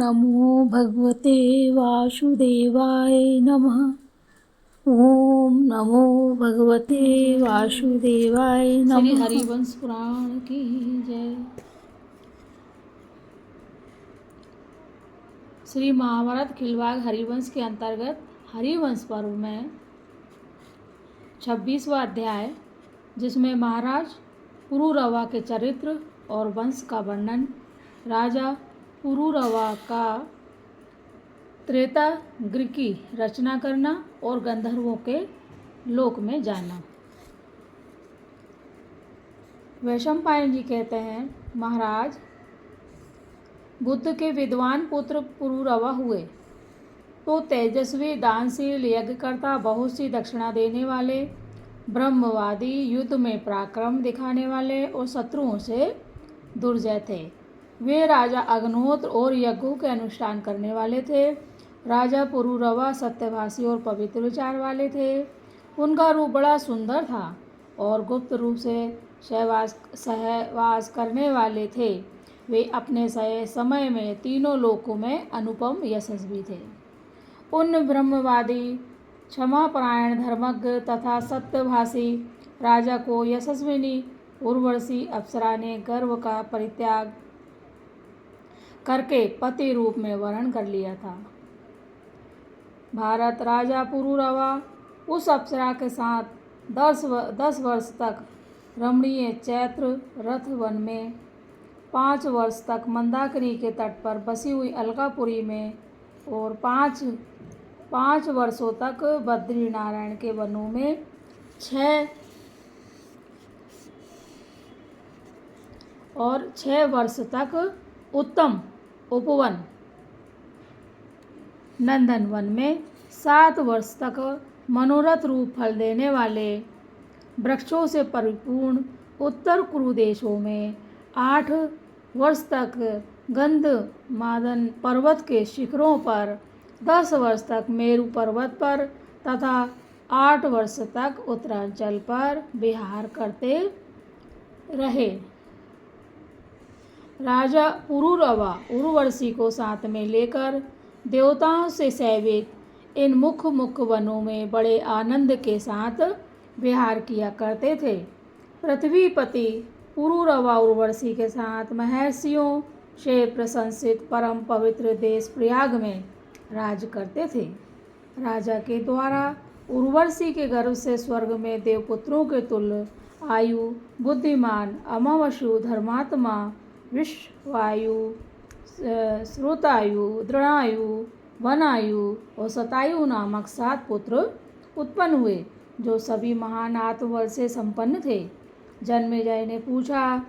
नमो भगवते वासुदेवाय नमः। ओम नमो भगवते वासुदेवाय नमः। श्री हरिवंश पुराण की जय। श्री महाभारत खिलवाड़ हरिवंश के अंतर्गत हरिवंश पर्व में 26वां अध्याय, जिसमें महाराज पुरुरवा के चरित्र और वंश का वर्णन, राजा पुरुरवा का त्रेता गृह की रचना करना और गंधर्वों के लोक में जाना। वैशंपायन जी कहते हैं, महाराज बुद्ध के विद्वान पुत्र पुरुरवा हुए तो तेजस्वी, दानशील, यज्ञकर्ता, बहुत सी दक्षिणा देने वाले, ब्रह्मवादी, युद्ध में पराक्रम दिखाने वाले और शत्रुओं से दुर्जय थे। वे राजा अग्निहोत्र और यज्ञों के अनुष्ठान करने वाले थे। राजा पुरुरवा सत्यभाषी और पवित्र विचार वाले थे। उनका रूप बड़ा सुंदर था और गुप्त रूप से सहवास करने वाले थे। वे अपने समय में तीनों लोकों में अनुपम यशस्वी थे। उन ब्रह्मवादी, क्षमापरायण, धर्मज्ञ तथा सत्यभाषी राजा को यशस्विनी उर्वशी अप्सरा ने गर्व का परित्याग करके पति रूप में वर्ण कर लिया था। भारत राजा पुरुरवा उस अप्सरा के साथ 10 वर्ष तक रमणीय चैत्र रथ वन में, 5 वर्ष तक मंदाकिनी के तट पर बसी हुई अलकापुरी में और 5 वर्षों तक बद्री नारायण के वनों में, 6 वर्ष तक उत्तम उपवन नंदन वन में, 7 वर्ष तक मनोरथ रूप फल देने वाले वृक्षों से परिपूर्ण उत्तर कुरु देशों में, 8 वर्ष तक गंधमादन पर्वत के शिखरों पर, 10 वर्ष तक मेरु पर्वत पर तथा 8 वर्ष तक उत्तरांचल पर विहार करते रहे। राजा पुरुरवा उर्वशी को साथ में लेकर देवताओं से सेवित इन मुख्य वनों में बड़े आनंद के साथ विहार किया करते थे। पृथ्वीपति पुरुरवा उर्वशी के साथ महर्षियों से प्रशंसित परम पवित्र देश प्रयाग में राज करते थे। राजा के द्वारा उर्वशी के गर्भ से स्वर्ग में देवपुत्रों के तुल्य आयु, बुद्धिमान, अमावस्यु, धर्मात्मा, विश्वायु, श्रुतायु, दृढ़ायु, वनायु और शतायु नामक 7 पुत्र उत्पन्न हुए, जो सभी महान आत्मबल से संपन्न थे। जन्मेजय ने पूछा,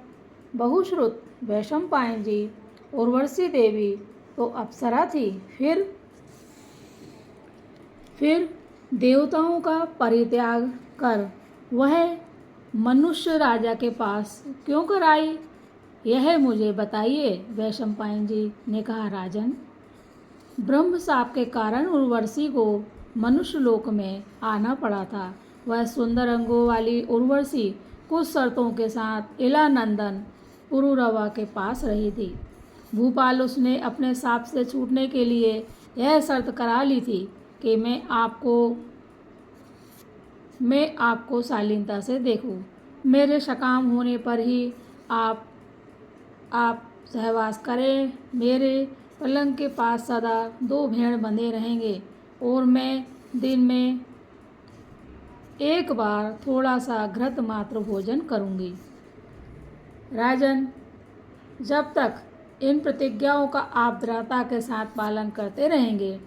बहुश्रुत वैशंपायन जी, उर्वशी देवी तो अप्सरा थी, फिर देवताओं का परित्याग कर वह मनुष्य राजा के पास क्यों कर आई, यह मुझे बताइए। वैशंपायन जी ने कहा, राजन, ब्रह्म शाप के कारण उर्वशी को मनुष्य लोक में आना पड़ा था। वह सुंदर अंगों वाली उर्वशी कुछ शर्तों के साथ इलानंदन पुरुरवा के पास रही थी। भूपाल उसने अपने शाप से छूटने के लिए यह शर्त करा ली थी कि मैं आपको शालीनता से देखूं। मेरे सकाम होने पर ही आप सहवास करें। मेरे पलंग के पास सदा 2 भेड़ बंधे रहेंगे और मैं दिन में एक बार थोड़ा सा घृत मात्र भोजन करूंगी। राजन, जब तक इन प्रतिज्ञाओं का आप दृढ़ता के साथ पालन करते रहेंगे,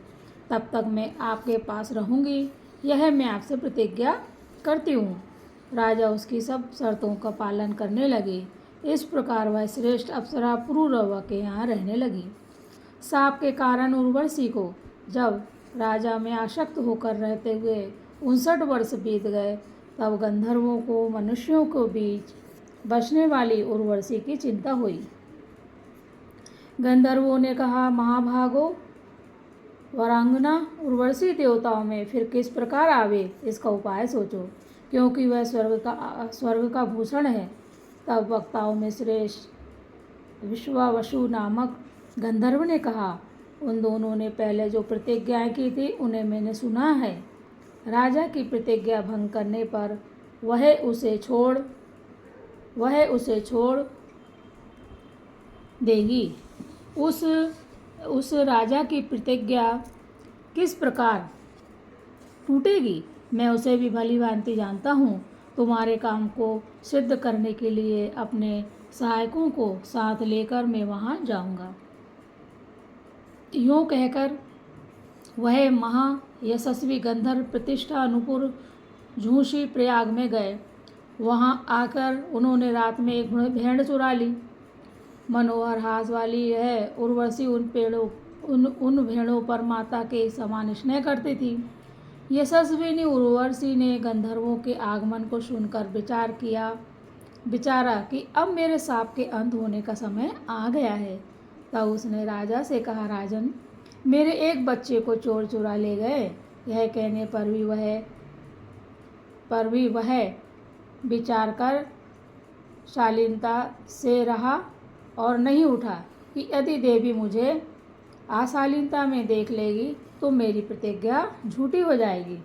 तब तक मैं आपके पास रहूंगी। यह मैं आपसे प्रतिज्ञा करती हूँ। राजा उसकी सब शर्तों का पालन करने लगे। इस प्रकार वह श्रेष्ठ अप्सरा पुरुरवा के यहाँ रहने लगी। शाप के कारण उर्वशी को जब राजा में आसक्त होकर रहते हुए 59 वर्ष बीत गए, तब गंधर्वों को मनुष्यों के बीच बसने वाली उर्वशी की चिंता हुई। गंधर्वों ने कहा, महाभागो, वरांगना उर्वशी देवताओं में फिर किस प्रकार आवे, इसका उपाय सोचो, क्योंकि वह स्वर्ग का भूषण है। तब वक्ताओं में श्रेष्ठ विश्वावसु नामक गंधर्व ने कहा, उन दोनों ने पहले जो प्रतिज्ञाएं की थी उन्हें मैंने सुना है। राजा की प्रतिज्ञा भंग करने पर वह उसे छोड़ देगी। उस राजा की प्रतिज्ञा किस प्रकार टूटेगी मैं उसे भी भली भांति जानता हूँ। तुम्हारे काम को सिद्ध करने के लिए अपने सहायकों को साथ लेकर मैं वहाँ जाऊँगा। यूँ कहकर वह महायशस्वी गंधर्व प्रतिष्ठा अनुपुर झूसी प्रयाग में गए। वहाँ आकर उन्होंने रात में एक भेड़ चुरा ली। मनोहर हास वाली यह उर्वशी उन भेड़ों पर माता के समान स्नेह करती थी। यशस्विनी उर्वशी ने गंधर्वों के आगमन को सुनकर विचारा कि अब मेरे शाप के अंत होने का समय आ गया है। तब उसने राजा से कहा, राजन, मेरे एक बच्चे को चोर चुरा ले गए। यह कहने पर भी वह विचार कर शालीनता से रहा और नहीं उठा कि यदि देवी मुझे अशालीनता में देख लेगी तो मेरी प्रतिज्ञा झूठी हो जाएगी।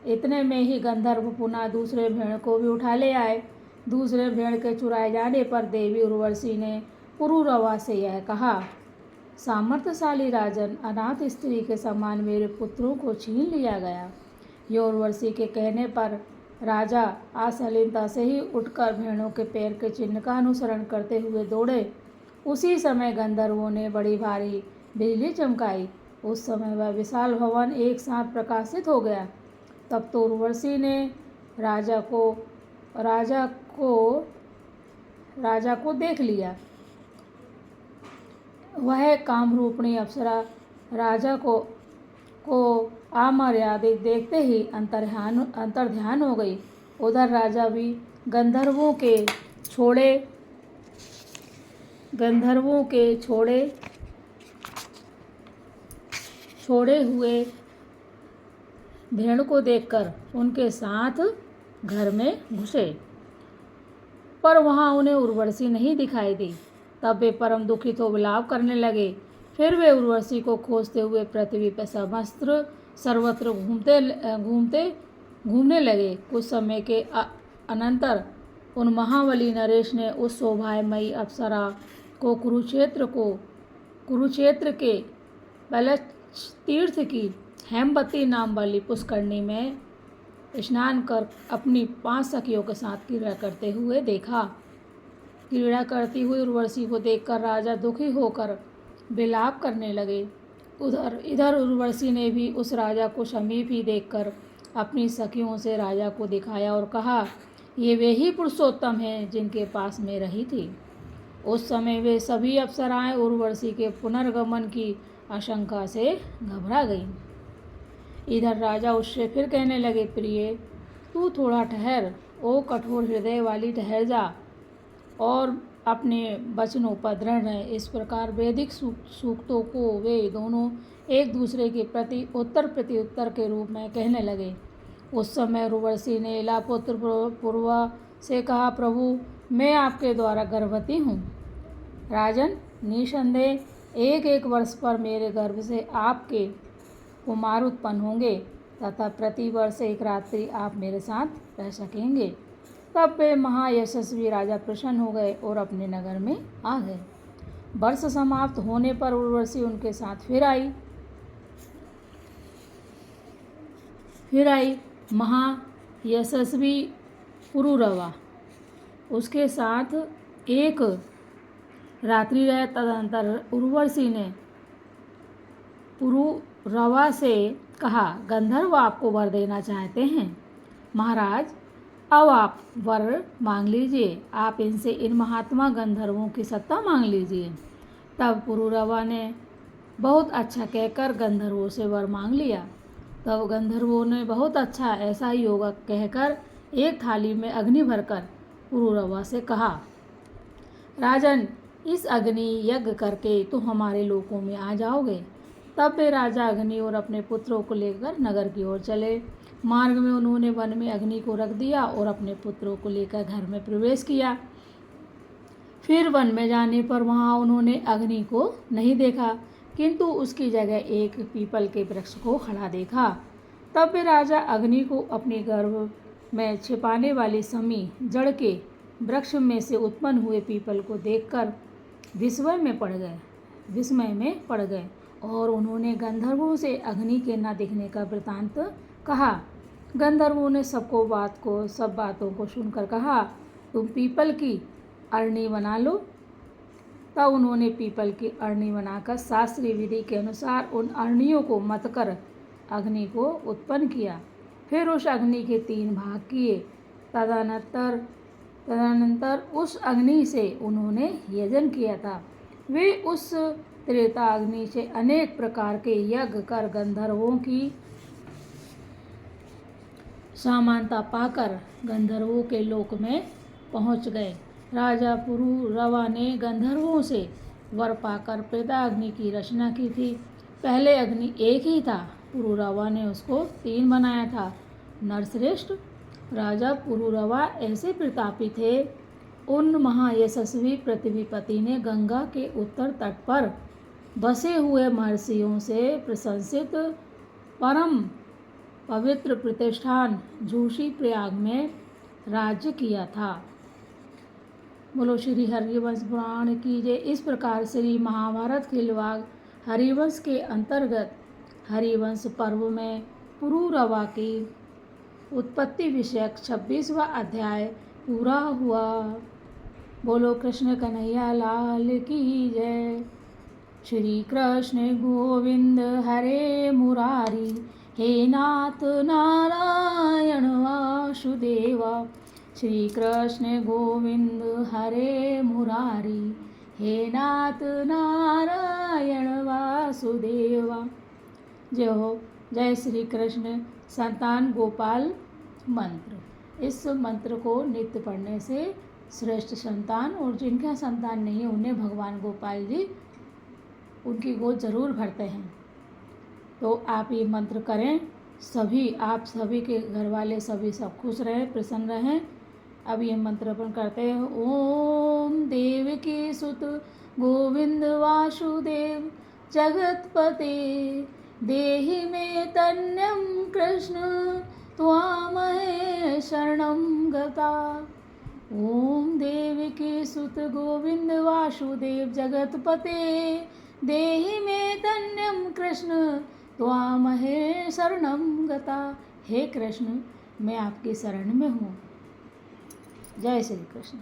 इतने में ही गंधर्व पुनः दूसरे भेड़ को भी उठा ले आए। दूसरे भेड़ के चुराए जाने पर देवी उर्वशी ने पुरुरवा से यह कहा, सामर्थ्यशाली राजन, अनाथ स्त्री के समान मेरे पुत्रों को छीन लिया गया। ये उर्वशी के कहने पर राजा अशालीनता से ही उठकर भेड़ों के पैर के चिन्ह का अनुसरण करते हुए दौड़े। उसी समय गंधर्वों ने बड़ी भारी बिजली चमकाई। उस समय वह विशाल भवन एक साथ प्रकाशित हो गया। तब तो उर्वशी ने राजा को देख लिया। वह कामरूपिणी अप्सरा राजा को अमर्यादित देखते ही अंतर्ध्यान हो गई। उधर राजा भी गंधर्वों के छोड़े हुए भेड़ को देखकर उनके साथ घर में घुसे, पर वहाँ उन्हें उर्वशी नहीं दिखाई दी। तब वे परम दुखित हो विलाप करने लगे। फिर वे उर्वशी को खोजते हुए पृथ्वी पर सर्वत्र घूमने लगे। कुछ समय के अनंतर उन महाबली नरेश ने उस शोभामयी अप्सरा को कुरुक्षेत्र के पहले तीर्थ की हेमवती नाम वाली पुष्करणी में स्नान कर अपनी 5 सखियों के साथ क्रीड़ा करते हुए देखा। क्रीड़ा करती हुई उर्वशी को देखकर राजा दुखी होकर विलाप करने लगे। इधर उर्वशी ने भी उस राजा को समीप ही देखकर अपनी सखियों से राजा को दिखाया और कहा, ये वे ही पुरुषोत्तम हैं जिनके पास मैं रही थी। उस समय वे सभी अप्सराएं उर्वशी के पुनर्गमन की आशंका से घबरा गईं। इधर राजा उससे फिर कहने लगे, प्रिय, तू थोड़ा ठहर, ओ कठोर हृदय वाली, ठहर जा और अपने वचनों पर दृढ़ रहे। इस प्रकार वैदिक सूक्तों को वे दोनों एक दूसरे के प्रति उत्तर प्रत्युत्तर के रूप में कहने लगे। उस समय उर्वशी ने इलापुत्र पूर्वा से कहा, प्रभु, मैं आपके द्वारा गर्भवती हूँ। राजन, निसंदेह 1 वर्ष पर मेरे गर्भ से आपके कुमार उत्पन्न होंगे तथा प्रति वर्ष 1 रात्रि आप मेरे साथ रह सकेंगे। तब वे महायशस्वी राजा प्रसन्न हो गए और अपने नगर में आ गए। वर्ष समाप्त होने पर उर्वशी उनके साथ फिर आई। महायशस्वी पुरुरवा उसके साथ 1 रात्रि रहे। तदनंतर उर्वशी ने पुरुरवा से कहा, गंधर्व आपको वर देना चाहते हैं। महाराज, अब आप वर मांग लीजिए। आप इनसे इन महात्मा गंधर्वों की सत्ता मांग लीजिए। तब पुरुरवा ने बहुत अच्छा कहकर गंधर्वों से वर मांग लिया। तब गंधर्वों ने बहुत अच्छा ऐसा ही होगा कहकर एक थाली में अग्नि भरकर पुरुरवा से कहा, राजन, इस अग्नि यज्ञ करके तो हमारे लोकों में आ जाओगे। तब वे राजा अग्नि और अपने पुत्रों को लेकर नगर की ओर चले। मार्ग में उन्होंने वन में अग्नि को रख दिया और अपने पुत्रों को लेकर घर में प्रवेश किया। फिर वन में जाने पर वहाँ उन्होंने अग्नि को नहीं देखा, किंतु उसकी जगह एक पीपल के वृक्ष को खड़ा देखा। तब वे राजा अग्नि को अपने गर्भ में छिपाने वाली समी जड़ के वृक्ष में से उत्पन्न हुए पीपल को देखकर विस्मय में पड़ गए और उन्होंने गंधर्वों से अग्नि के न दिखने का वृतांत कहा। गंधर्वों ने सब बातों को सुनकर कहा, तुम पीपल की अरणी बना लो। तब उन्होंने पीपल की अरणी बनाकर शास्त्रीय विधि के अनुसार उन अरणियों को मथ कर अग्नि को उत्पन्न किया। फिर उस अग्नि के 3 भाग किए। तदनंतर उस अग्नि से उन्होंने यजन किया था। वे उस त्रेता अग्नि से अनेक प्रकार के यज्ञ कर गंधर्वों की समानता पाकर गंधर्वों के लोक में पहुंच गए। राजा पुरुरवा ने गंधर्वों से वर पाकर प्रेताग्नि की रचना की थी। पहले अग्नि एक ही था, पुरुरवा ने उसको 3 बनाया था। नरश्रेष्ठ, राजा पुरुरवा ऐसे प्रतापी थे। उन महायशस्वी पृथ्वीपति ने गंगा के उत्तर तट पर बसे हुए महर्षियों से प्रशंसित परम पवित्र प्रतिष्ठान झूसी प्रयाग में राज्य किया था। बोलो श्री हरिवंश पुराण की जय। इस प्रकार श्री महाभारत खिलवाड़ हरिवंश के अंतर्गत हरिवंश पर्व में पुरुरवा की उत्पत्ति विषयक 26वां अध्याय पूरा हुआ। बोलो कृष्ण कन्हैया लाल की जय। श्री कृष्ण गोविंद हरे मुरारी, हे नाथ नारायण वासुदेवा। श्री कृष्ण गोविंद हरे मुरारी, हे नाथ नारायण वासुदेवा। जय हो। जय श्री कृष्ण। संतान गोपाल मंत्र। इस मंत्र को नित्य पढ़ने से श्रेष्ठ संतान, और जिनका संतान नहीं है उन्हें भगवान गोपाल जी उनकी गोद जरूर भरते हैं। तो आप ये मंत्र करें। आप सभी के घर वाले सभी सब खुश रहें, प्रसन्न रहें। अब ये मंत्र अपन करते हैं। ओम देवकी सुत गोविंद वासुदेव जगतपते देहि मे तन्यं कृष्ण त्वामहे शरणं गता। ओम देवकी सुत गोविंद वासुदेव जगतपते देहि मे तन्यं कृष्ण त्वामहे शरणं गता। हे कृष्ण, मैं आपकी शरण में हूँ। जय श्री कृष्ण।